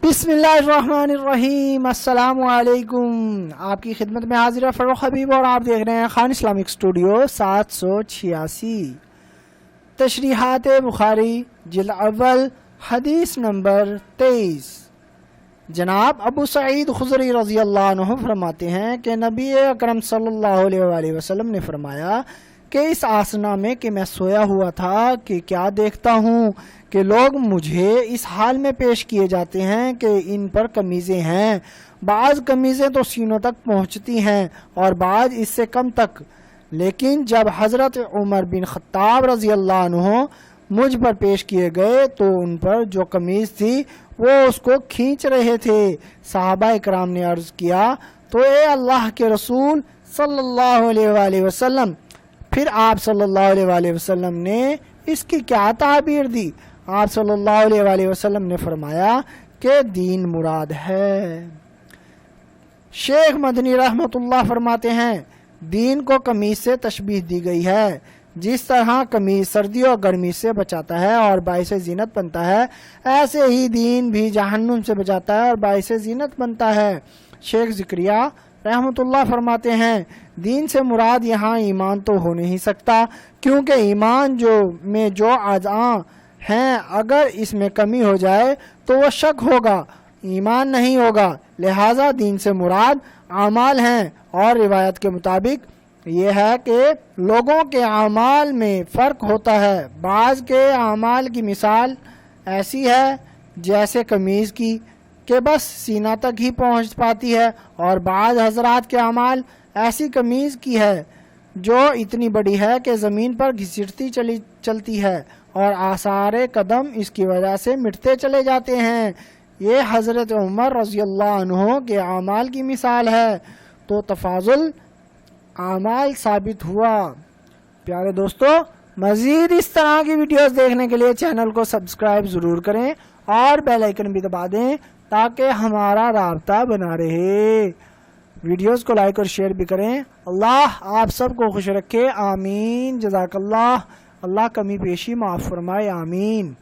बिस्मिल्लाहिर्रहमानिर्रहीम। अस्सलाम वालेकुम। आपकी खिदमत में हाजिर है फरूख हबीब और आप देख रहे हैं खान इस्लामिक स्टूडियो 786। तशरीहात बुखारी जिल्द अव्वल हदीस नंबर 23। जनाब अबू सईद खुदरी रज़ी अल्लाह अन्हु फरमाते हैं कि नबी अकरम सल्लल्लाहु अलैहि वसल्लम ने फरमाया कि इस आसना में कि मैं सोया हुआ था कि क्या देखता हूँ कि लोग मुझे इस हाल में पेश किए जाते हैं कि इन पर कमीज़ें हैं। बाज़ कमीज़ें तो सीनों तक पहुँचती हैं और बाज़ इससे कम तक। लेकिन जब हज़रत उमर बिन ख़त्ताब रज़ी अल्लाह अन्हु मुझ पर पेश किए गए तो उन पर जो कमीज़ थी वो उसको खींच रहे थे। सहाबा इकराम ने अर्ज़ किया तो ए अल्लाह के रसूल सल्लल्लाहु अलैहि वसल्लम, फिर आप सल्लल्लाहु अलैहि वसल्लम ने इसकी क्या ताबीर दी? आप सल्लल्लाहु अलैहि वसल्लम ने फरमाया कि दीन मुराद है। शेख मदनी रहमतुल्लाह फरमाते हैं दीन को कमीज से तशबीह दी गई है। जिस तरह कमीज सर्दी और गर्मी से बचाता है और बाइस ज़ीनत बनता है, ऐसे ही दीन भी जहन्नुम से बचाता है और बाइस ज़ीनत बनता है। शेख ज़िक्रिया रहमतुल्लाह फरमाते हैं दीन से मुराद यहाँ ईमान तो हो नहीं सकता, क्योंकि ईमान में जो अज़ा हैं अगर इसमें कमी हो जाए तो वह शक होगा, ईमान नहीं होगा। लिहाजा दीन से मुराद आमाल हैं। और रिवायत के मुताबिक ये है कि लोगों के आमाल में फ़र्क होता है। बाज़ के आमाल की मिसाल ऐसी है जैसे कमीज़ की कि बस सीना तक ही पहुंच पाती है, और बाज़ हजरात के अमाल ऐसी कमीज़ की है जो इतनी बड़ी है कि ज़मीन पर घिसटती चलती है और आसारे कदम इसकी वजह से मिटते चले जाते हैं। ये हज़रत उमर रज़ी अल्लाह अन्हु के अमाल की मिसाल है। तो तफाजुल अमाल साबित हुआ। प्यारे दोस्तों, मज़ीद इस तरह की वीडियोस देखने के लिए चैनल को सब्सक्राइब ज़रूर करें और बेल आइकन भी दबा दें ताकि हमारा राब्ता बना रहे। वीडियोस को लाइक और शेयर भी करें। अल्लाह आप सबको खुश रखे, आमीन। जज़ाकल्लाह। अल्लाह कमी पेशी माफ़ फरमाए, आमीन।